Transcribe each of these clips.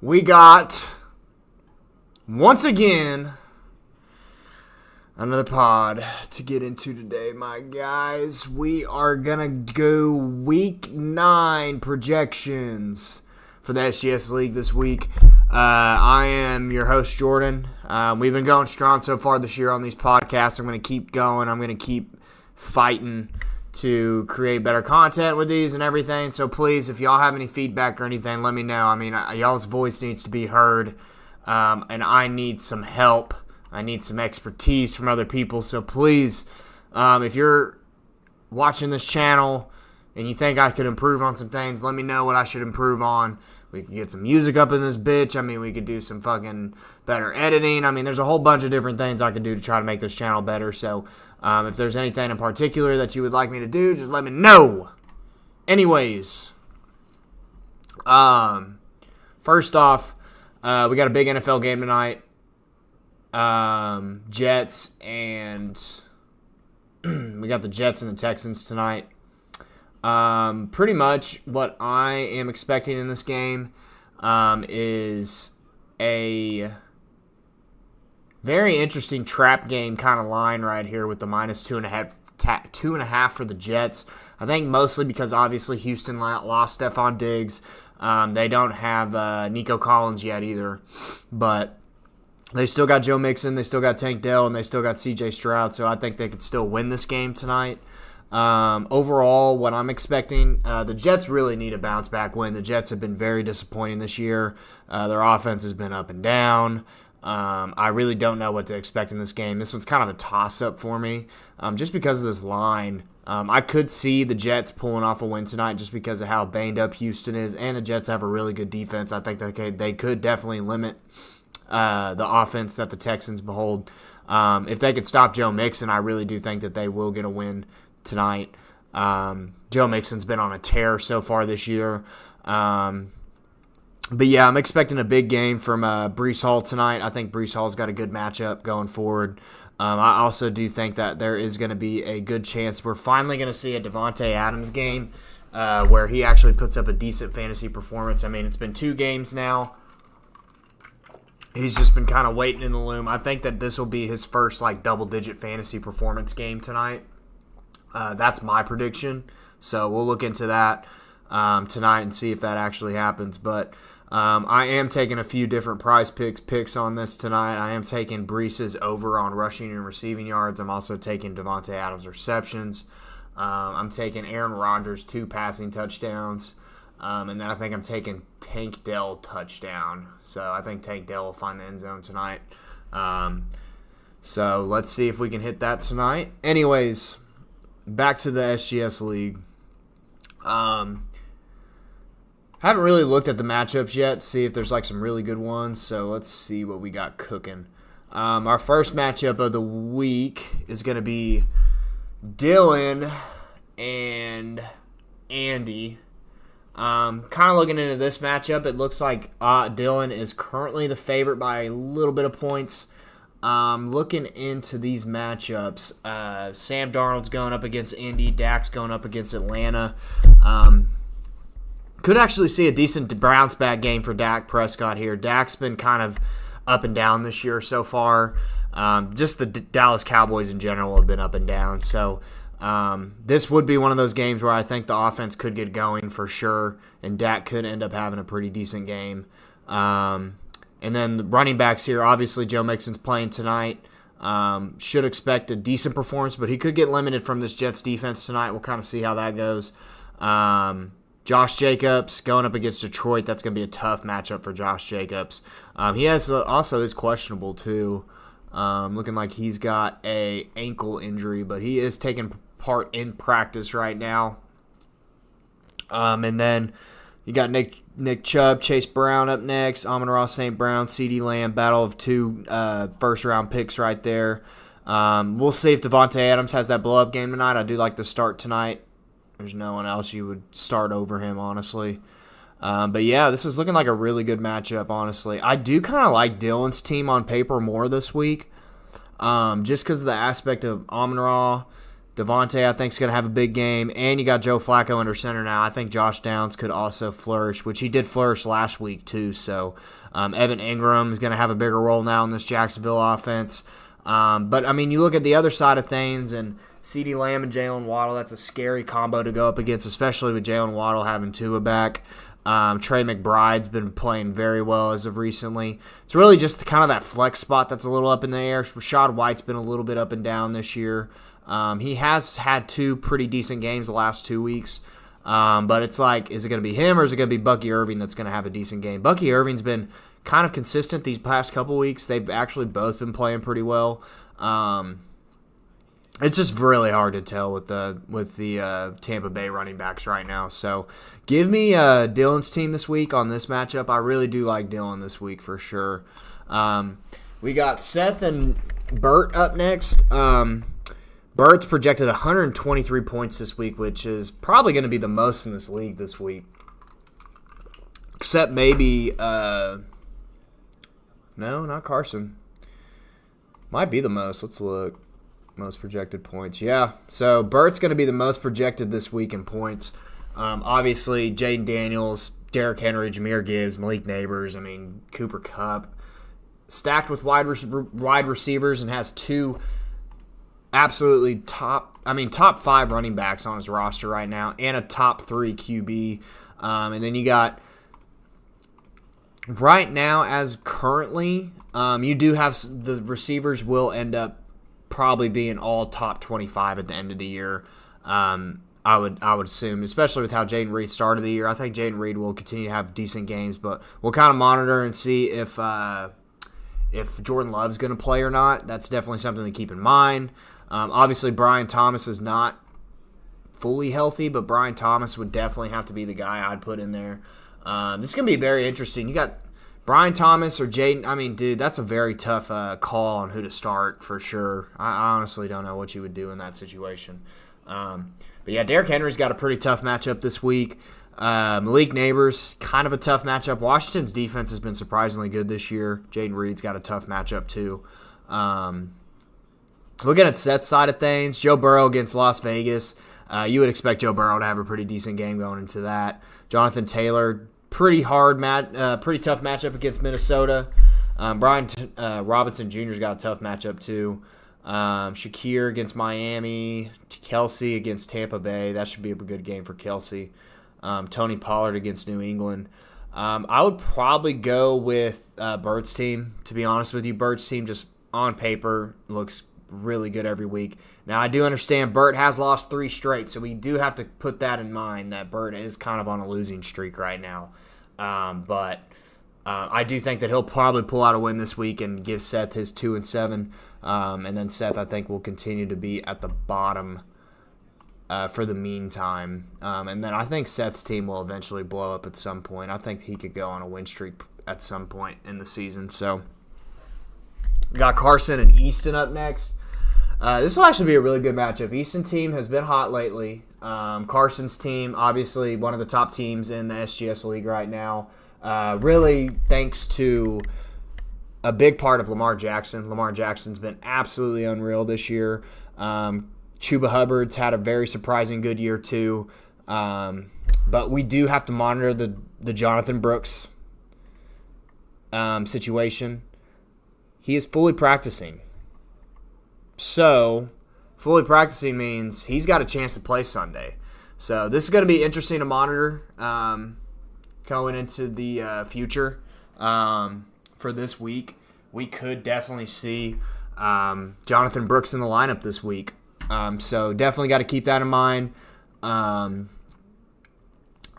We got, once again, another pod to get into today, my guys. We are going to go Week 9 projections for the SGS League this week. I am your host, Jordan. We've been going strong so far this year on these podcasts. I'm going to keep going. I'm going to keep fighting to create better content with these and everything. So please, if y'all have any feedback or anything, let me know. I mean, y'all's voice needs to be heard, and I need some help. I need some expertise from other people. So please, if you're watching this channel and you think I could improve on some things, let me know what I should improve on. We could get some music up in this bitch. I mean, we could do some fucking better editing. I mean, there's a whole bunch of different things I could do to try to make this channel better. So if there's anything in particular that you would like me to do, just let me know. Anyways, first off, we got a big NFL game tonight. Jets and we got the Jets and the Texans tonight. Pretty much what I am expecting in this game is a very interesting trap game kind of line right here with the minus 2.5 for the Jets. I think mostly because obviously Houston lost Stephon Diggs. They don't have Nico Collins yet either, but they still got Joe Mixon, they still got Tank Dell, and they still got C.J. Stroud, so I think they could still win this game tonight. Overall, what I'm expecting, the Jets really need a bounce-back win. The Jets have been very disappointing this year. Their offense has been up and down. I really don't know what to expect in this game. This one's kind of a toss-up for me, just because of this line. I could see the Jets pulling off a win tonight just because of how banged up Houston is, and the Jets have a really good defense. I think they could definitely limit the offense that the Texans behold. If they could stop Joe Mixon, I really do think that they will get a win tonight. Joe Mixon's been on a tear so far this year. But yeah, I'm expecting a big game from Breece Hall tonight. I think Breece Hall's got a good matchup going forward. I also do think that there is going to be a good chance we're finally going to see a Davante Adams game where he actually puts up a decent fantasy performance. I mean, it's been 2 games now. He's just been kind of waiting in the loom. I think that this will be his first double-digit fantasy performance game tonight. That's my prediction. So we'll look into that tonight and see if that actually happens. But I am taking a few different prize picks on this tonight. I am taking Breece's over on rushing and receiving yards. I'm also taking Davante Adams receptions. I'm taking Aaron Rodgers 2 passing touchdowns. And then I think I'm taking Tank Dell touchdown. So I think Tank Dell will find the end zone tonight. So let's see if we can hit that tonight. Anyways, back to the SGS League. Haven't really looked at the matchups yet to see if there's some really good ones. So let's see what we got cooking. Our first matchup of the week is going to be Dylan and Andy. Kind of looking into this matchup, it looks like Dylan is currently the favorite by a little bit of points. Looking into these matchups, Sam Darnold's going up against Indy, Dak's going up against Atlanta. Could actually see a decent bounce-back game for Dak Prescott here. Dak's been kind of up and down this year so far. Just the Dallas Cowboys in general have been up and down. So this would be one of those games where I think the offense could get going for sure, and Dak could end up having a pretty decent game. And then the running backs here, obviously Joe Mixon's playing tonight. Should expect a decent performance, but he could get limited from this Jets defense tonight. We'll kind of see how that goes. Josh Jacobs going up against Detroit. That's going to be a tough matchup for Josh Jacobs. He also is questionable too. Looking like he's got a ankle injury, but he is taking part in practice right now. And then you got Nick Chubb, Chase Brown up next, Amon-Ra St. Brown, CeeDee Lamb, battle of 2 first-round picks right there. We'll see if Davante Adams has that blow-up game tonight. I do like the start tonight. There's no one else you would start over him, honestly. But yeah, this is looking like a really good matchup, honestly. I do kind of like Dylan's team on paper more this week, just because of the aspect of Amon-Ra. Devontae, I think, is going to have a big game. And you got Joe Flacco under center now. I think Josh Downs could also flourish, which he did flourish last week too. So Evan Ingram is going to have a bigger role now in this Jacksonville offense. But, I mean, you look at the other side of things, and CeeDee Lamb and Jalen Waddle, that's a scary combo to go up against, especially with Jalen Waddle having Tua back. Trey McBride's been playing very well as of recently. It's really just kind of that flex spot that's a little up in the air. Rashad White's been a little bit up and down this year. He has had 2 pretty decent games the last 2 weeks. But it's like, is it going to be him or is it going to be Bucky Irving that's going to have a decent game? Bucky Irving's been kind of consistent these past couple weeks. They've actually both been playing pretty well. It's just really hard to tell with the Tampa Bay running backs right now. So give me Dylan's team this week on this matchup. I really do like Dylan this week for sure. We got Seth and Bert up next. Bert's projected 123 points this week, which is probably going to be the most in this league this week. Except maybe, no, not Carson. Might be the most. Let's look. Most projected points. Yeah, so Bert's going to be the most projected this week in points. Obviously, Jaden Daniels, Derrick Henry, Jahmyr Gibbs, Malik Neighbors, Cooper Kupp. Stacked with wide receivers and has 2 absolutely top 5 running backs on his roster right now and a top 3 QB. And then you got, right now as currently, you do have the receivers will end up probably being all top 25 at the end of the year. I would assume, especially with how Jaden Reed started the year. I think Jaden Reed will continue to have decent games, but we'll kind of monitor and see if Jordan Love's going to play or not. That's definitely something to keep in mind. Obviously, Brian Thomas is not fully healthy, but Brian Thomas would definitely have to be the guy I'd put in there. This is going to be very interesting. You got Brian Thomas or Jaden. Dude, that's a very tough call on who to start for sure. I honestly don't know what you would do in that situation. But yeah, Derrick Henry's got a pretty tough matchup this week. Malik Neighbors, kind of a tough matchup. Washington's defense has been surprisingly good this year. Jaden Reed's got a tough matchup too. Looking at Seth's side of things, Joe Burrow against Las Vegas. You would expect Joe Burrow to have a pretty decent game going into that. Jonathan Taylor, pretty tough matchup against Minnesota. Brian Robinson Jr.'s got a tough matchup too. Shakir against Miami. Kelsey against Tampa Bay. That should be a good game for Kelsey. Tony Pollard against New England. I would probably go with Bert's team, to be honest with you. Bert's team just on paper looks really good every week. Now, I do understand Bert has lost 3 straight, so we do have to put that in mind that Bert is kind of on a losing streak right now. But I do think that he'll probably pull out a win this week and give Seth his 2-7. And then Seth, I think, will continue to be at the bottom for the meantime. And then I think Seth's team will eventually blow up at some point. I think he could go on a win streak at some point in the season. So we got Carson and Easton up next. This will actually be a really good matchup. Easton team has been hot lately. Carson's team, obviously one of the top teams in the SGS League right now. Really thanks to a big part of Lamar Jackson. Lamar Jackson's been absolutely unreal this year. Chuba Hubbard's had a very surprising good year too. But we do have to monitor the Jonathan Brooks situation. He is fully practicing. So, fully practicing means he's got a chance to play Sunday. So, this is going to be interesting to monitor going into the future for this week. We could definitely see Jonathan Brooks in the lineup this week. So, definitely got to keep that in mind. Other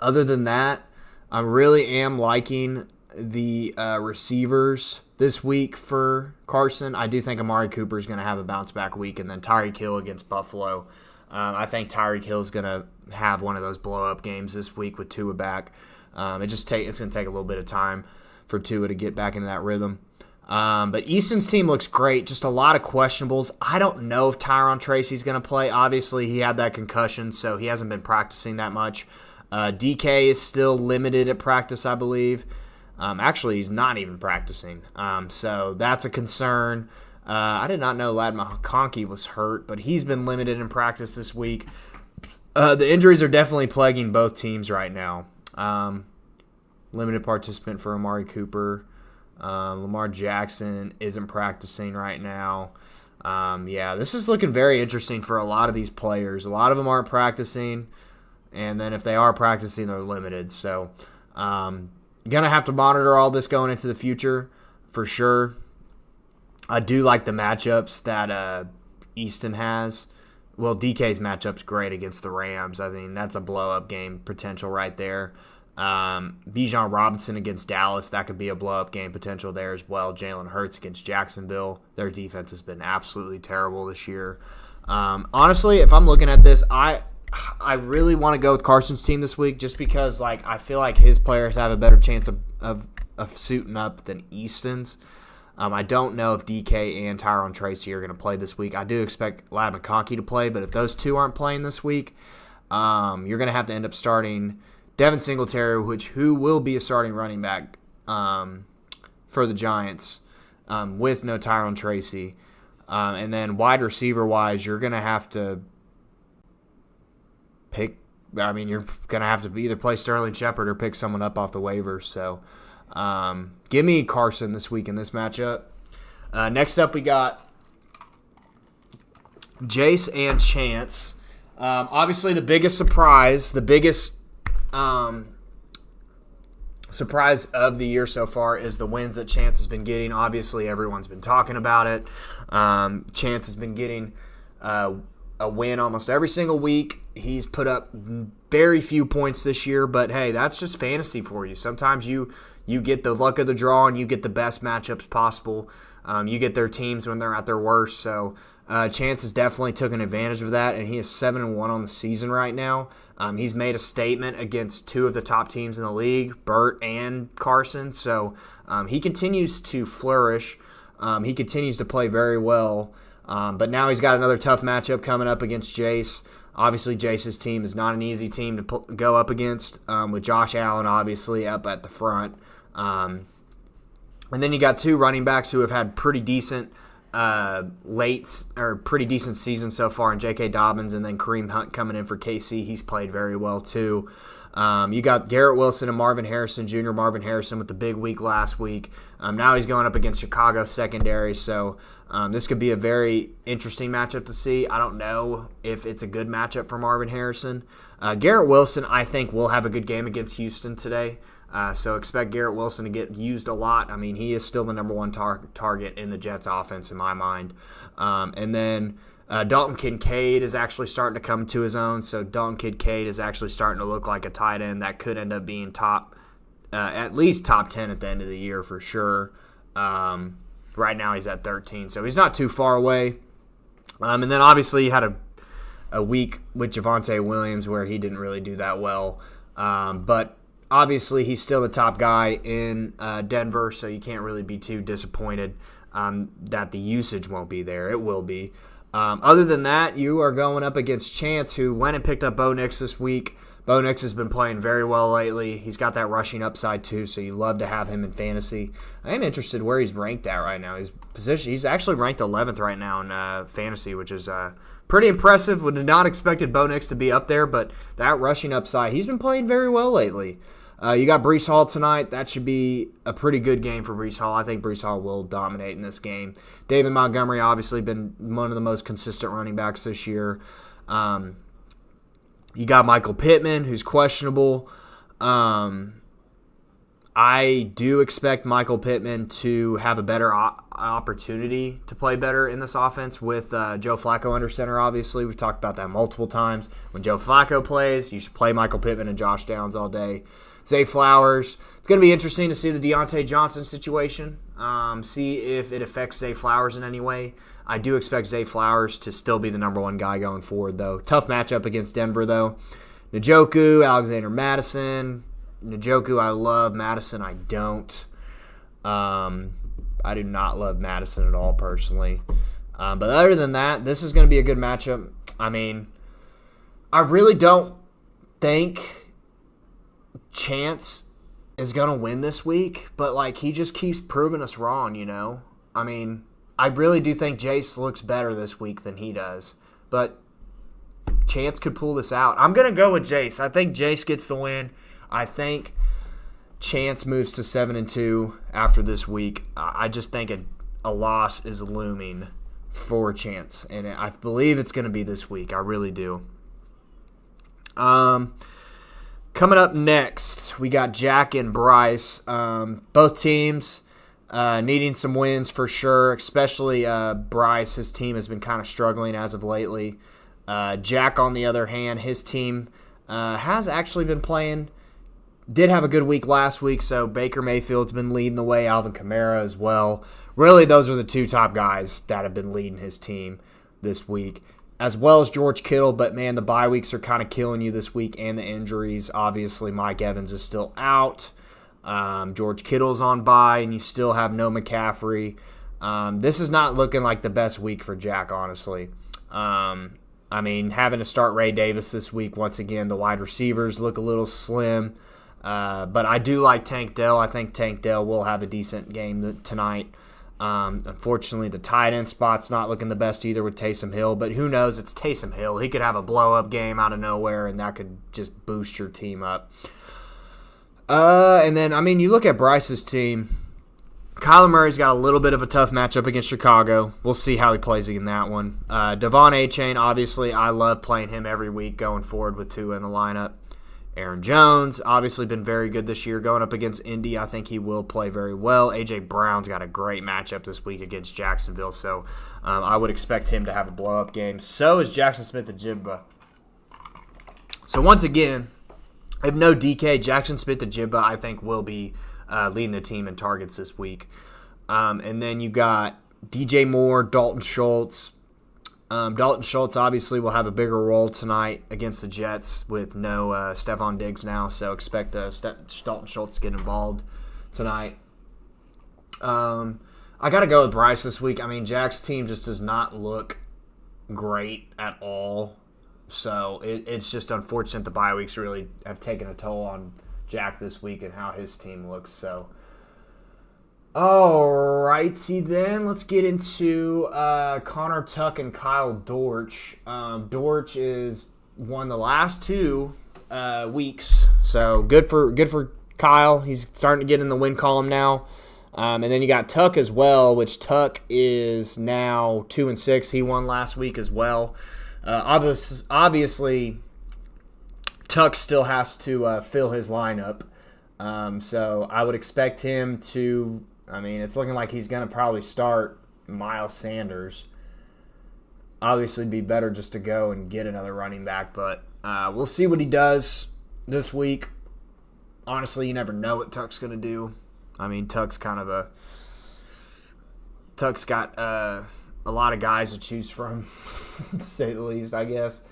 than that, I really am liking the receivers this week for Carson. I do think Amari Cooper is going to have a bounce-back week, and then Tyreek Hill against Buffalo. I think Tyreek Hill is going to have one of those blow-up games this week with Tua back. It's going to take a little bit of time for Tua to get back into that rhythm. But Easton's team looks great. Just a lot of questionables. I don't know if Tyron Tracy's going to play. Obviously, he had that concussion, so he hasn't been practicing that much. DK is still limited at practice, I believe. Actually, he's not even practicing. So that's a concern. I did not know Ladd McConkey was hurt, but he's been limited in practice this week. The injuries are definitely plaguing both teams right now. Limited participant for Amari Cooper. Lamar Jackson isn't practicing right now. This is looking very interesting for a lot of these players. A lot of them aren't practicing, and then if they are practicing, they're limited. So, going to have to monitor all this going into the future for sure. I do like the matchups that Easton has. Well, DK's matchup's great against the Rams. I mean, that's a blow-up game potential right there. Bijan Robinson against Dallas, that could be a blow-up game potential there as well. Jalen Hurts against Jacksonville. Their defense has been absolutely terrible this year. Honestly, if I'm looking at this, I really want to go with Carson's team this week just because I feel like his players have a better chance of suiting up than Easton's. I don't know if DK and Tyrone Tracy are going to play this week. I do expect Ladd McConkey to play, but if those two aren't playing this week, you're going to have to end up starting Devin Singletary, who will be a starting running back for the Giants with no Tyrone Tracy. And then wide receiver-wise, you're going to have to pick – you're going to have to either play Sterling Shepard or pick someone up off the waivers. So give me Carson this week in this matchup. Next up, we got Jace and Chance. Obviously, the biggest surprise of the year so far is the wins that Chance has been getting. Obviously, everyone's been talking about it. Chance has been getting a win almost every single week. He's put up very few points this year, but hey, that's just fantasy for you. Sometimes you get the luck of the draw and you get the best matchups possible. You get their teams when they're at their worst. So Chance has definitely taken advantage of that, and he is 7-1 on the season right now. He's made a statement against two of the top teams in the league, Burt and Carson. So he continues to flourish. He continues to play very well. But now he's got another tough matchup coming up against Jace. Obviously, Jace's team is not an easy team to go up against, with Josh Allen obviously up at the front. And then you got two running backs who have had pretty decent pretty decent season so far in J.K. Dobbins and then Kareem Hunt coming in for KC. He's played very well too. You got Garrett Wilson and Marvin Harrison Jr. Marvin Harrison with the big week last week. Now he's going up against Chicago secondary, so this could be a very interesting matchup to see. I don't know if it's a good matchup for Marvin Harrison. Garrett Wilson, I think, will have a good game against Houston today. So expect Garrett Wilson to get used a lot. I mean, he is still the number one target in the Jets offense in my mind. And then Dalton Kincaid is actually starting to come to his own. So Dalton Kincaid is actually starting to look like a tight end that could end up being at least top 10 at the end of the year for sure. Right now he's at 13, so he's not too far away. And then obviously you had a week with Javonte Williams where he didn't really do that well. But obviously, he's still the top guy in Denver, so you can't really be too disappointed that the usage won't be there. It will be. Other than that, you are going up against Chance, who went and picked up Bo Nix this week. Bo Nix has been playing very well lately. He's got that rushing upside, too, so you love to have him in fantasy. I am interested where he's ranked at right now. He's actually ranked 11th right now in fantasy, which is pretty impressive. Would have not expected Bo Nix to be up there, but that rushing upside, he's been playing very well lately. You got Breece Hall tonight. That should be a pretty good game for Breece Hall. I think Breece Hall will dominate in this game. David Montgomery obviously been one of the most consistent running backs this year. You got Michael Pittman, who's questionable. I do expect Michael Pittman to have a better opportunity to play better in this offense with Joe Flacco under center, obviously. We've talked about that multiple times. When Joe Flacco plays, you should play Michael Pittman and Josh Downs all day. Zay Flowers. It's going to be interesting to see the Deontay Johnson situation, see if it affects Zay Flowers in any way. I do expect Zay Flowers to still be the number one guy going forward, though. Tough matchup against Denver, though. Njoku, Alexander Madison. Njoku, I love. Madison, I don't. I do not love Madison at all, personally. But other than that, this is going to be a good matchup. I mean, I really don't think Chance is going to win this week, but, he just keeps proving us wrong, you know? I mean, I really do think Jace looks better this week than he does. But Chance could pull this out. I'm going to go with Jace. I think Jace gets the win. I think Chance moves to 7-2 after this week. I just think a loss is looming for Chance. And I believe it's going to be this week. I really do. Coming up next, we got Jack and Bryce. Both teams needing some wins for sure, especially Bryce. His team has been kind of struggling as of lately. Jack, on the other hand, his team has actually been playing. Did have a good week last week, so Baker Mayfield's been leading the way, Alvin Kamara as well. Really, those are the two top guys that have been leading his team this week, as well as George Kittle. But, man, the bye weeks are kind of killing you this week and the injuries. Obviously, Mike Evans is still out. George Kittle's on bye, and you still have no McCaffrey. This is not looking like the best week for Jack, honestly. Having to start Ray Davis this week, once again, the wide receivers look a little slim. But I do like Tank Dell. I think Tank Dell will have a decent game tonight. Unfortunately, the tight end spot's not looking the best either with Taysom Hill. But who knows? It's Taysom Hill. He could have a blow-up game out of nowhere, and that could just boost your team up. And then, you look at Bryce's team. Kyler Murray's got a little bit of a tough matchup against Chicago. We'll see how he plays in that one. Devon Achane, obviously, I love playing him every week going forward with Tua in the lineup. Aaron Jones, obviously been very good this year. Going up against Indy, I think he will play very well. A.J. Brown's got a great matchup this week against Jacksonville, so I would expect him to have a blow-up game. So is Jackson Smith-Njigba. So once again, I have no DK. Jackson Smith-Njigba, I think, will be leading the team in targets this week. And then you got DJ Moore, Dalton Schultz. Dalton Schultz obviously will have a bigger role tonight against the Jets with no Stephon Diggs now, so expect Dalton Schultz to get involved tonight. I got to go with Bryce this week. Jack's team just does not look great at all, so it's just unfortunate the bye weeks really have taken a toll on Jack this week and how his team looks, so... Alrighty then, let's get into Connor Tuck and Kyle Dortch. Dortch is won the last 2 weeks, so good for Kyle. He's starting to get in the win column now. And then you got Tuck as well, which Tuck is now 2-6. He won last week as well. Obviously, Tuck still has to fill his lineup. So I would expect him to... it's looking like he's going to probably start Miles Sanders. Obviously, it'd be better just to go and get another running back, but we'll see what he does this week. Honestly, you never know what Tuck's going to do. Tuck's got a lot of guys to choose from, to say the least, I guess.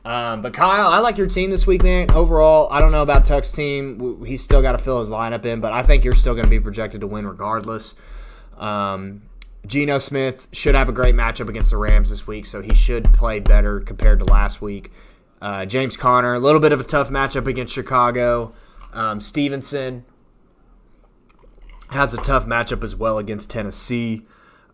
But Kyle, I like your team this week, man. Overall, I don't know about Tuck's team. He's still got to fill his lineup in, but I think you're still going to be projected to win regardless. Geno Smith should have a great matchup against the Rams this week, so he should play better compared to last week. James Conner, a little bit of a tough matchup against Chicago. Stevenson has a tough matchup as well against Tennessee.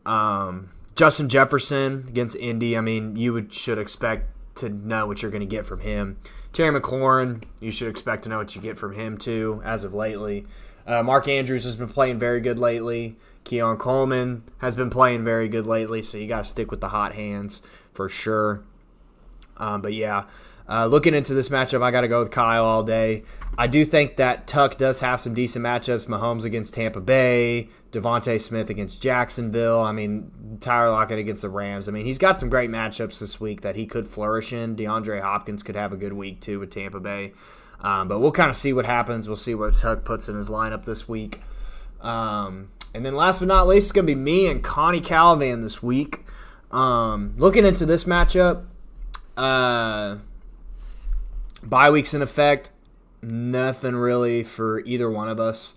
Justin Jefferson against Indy, you should expect to know what you're going to get from him. Terry McLaurin, you should expect to know what you get from him too, as of lately. Mark Andrews has been playing very good lately. Keon Coleman has been playing very good lately, so you got to stick with the hot hands for sure. But yeah, looking into this matchup, I got to go with Kyle all day. I do think that Tuck does have some decent matchups. Mahomes against Tampa Bay, Devontae Smith against Jacksonville. Tyler Lockett against the Rams. He's got some great matchups this week that he could flourish in. DeAndre Hopkins could have a good week too with Tampa Bay. But we'll kind of see what happens. We'll see what Tuck puts in his lineup this week. And then last but not least, it's going to be me and Connie Calavan this week. Looking into this matchup, bye weeks in effect. Nothing really for either one of us.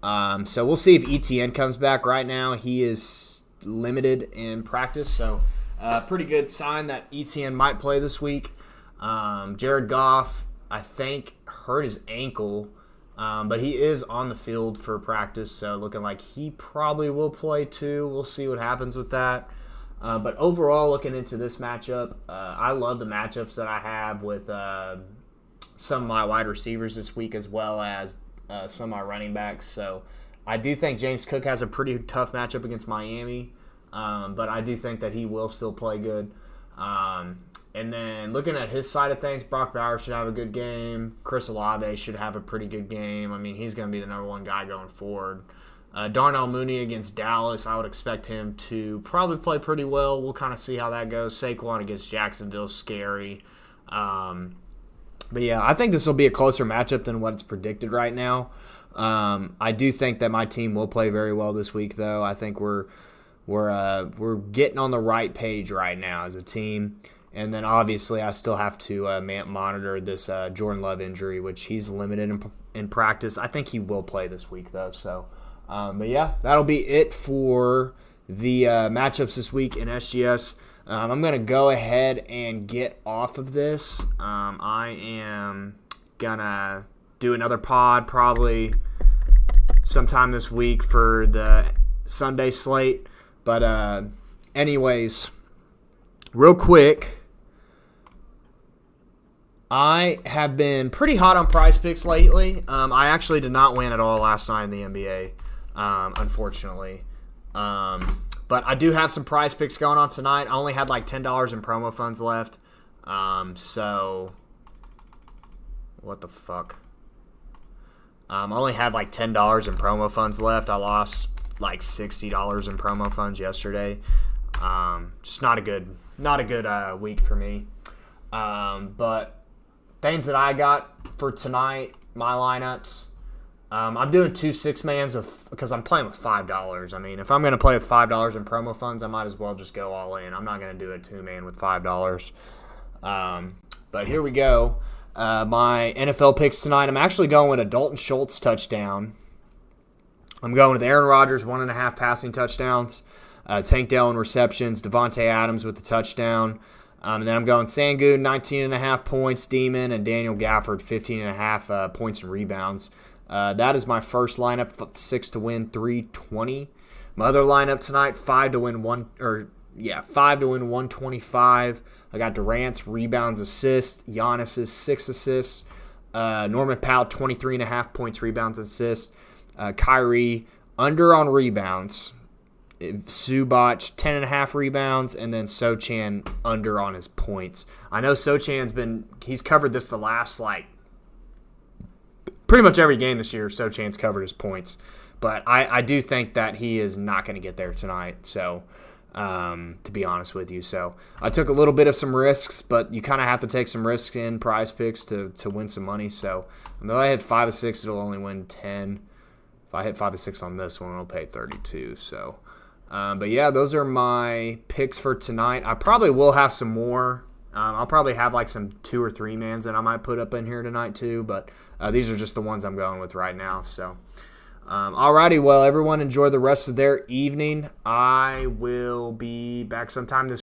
So we'll see if ETN comes back. Right now, he is limited in practice, so pretty good sign that ETN might play this week. Jared Goff, I think, hurt his ankle But he is on the field for practice, so looking like he probably will play too. We'll see what happens with that. But overall, looking into this matchup, I love the matchups that I have with some of my wide receivers this week as well as some of my running backs. So I do think James Cook has a pretty tough matchup against Miami, but I do think that he will still play good. And then looking at his side of things, Brock Bowers should have a good game. Chris Olave should have a pretty good game. I mean, he's going to be the number one guy going forward. Darnell Mooney against Dallas, I would expect him to probably play pretty well. We'll kind of see how that goes. Saquon against Jacksonville, scary. But yeah, I think this will be a closer matchup than what it's predicted right now. I do think that my team will play very well this week, though. I think we're getting on the right page right now as a team. And then obviously I still have to monitor this Jordan Love injury, which he's limited in practice. I think he will play this week, though. So, but yeah, that'll be it for the matchups this week in SGS. I'm going to go ahead and get off of this. I am going to do another pod probably sometime this week for the Sunday slate. But anyways, real quick, I have been pretty hot on Prize Picks lately. I actually did not win at all last night in the NBA, unfortunately. But I do have some Prize Picks going on tonight. I only had like $10 in promo funds left. So, what the fuck? I only had like $10 in promo funds left. I lost like $60 in promo funds yesterday. Just not a good week for me. But things that I got for tonight, my lineups. I'm doing 2 6-mans because I'm playing with $5. I mean, if I'm going to play with $5 in promo funds, I might as well just go all in. I'm not going to do a 2-man with $5. But here we go. My NFL picks tonight, I'm actually going with a Dalton Schultz touchdown. I'm going with Aaron Rodgers, 1.5 passing touchdowns. Tank Dell in receptions. Devontae Adams with the touchdown. And then I'm going Sangoon, 19.5 points. Demon and Daniel Gafford, 15.5 points and rebounds. That is my first lineup, 6 to win, 320. My other lineup tonight, 5 to win 125. I got Durant's rebounds, assists, Giannis's 6 assists, Norman Powell 23.5 points, rebounds, assists, Kyrie under on rebounds, Zubac 10.5 rebounds, and then Sochan under on his points. I know he's covered this the last pretty much every game this year. Sochan's covered his points, but I do think that he is not going to get there tonight. So. To be honest with you. So I took a little bit of some risks, but you kind of have to take some risks in Prize Picks to win some money. So if I hit 5 of 6, it'll only win 10. If I hit 5 of 6 on this one, it'll pay 32. So, but yeah, those are my picks for tonight. I probably will have some more. I'll probably have like some 2 or 3-mans that I might put up in here tonight too, but these are just the ones I'm going with right now. So. Alrighty, well, everyone enjoy the rest of their evening. I will be back sometime this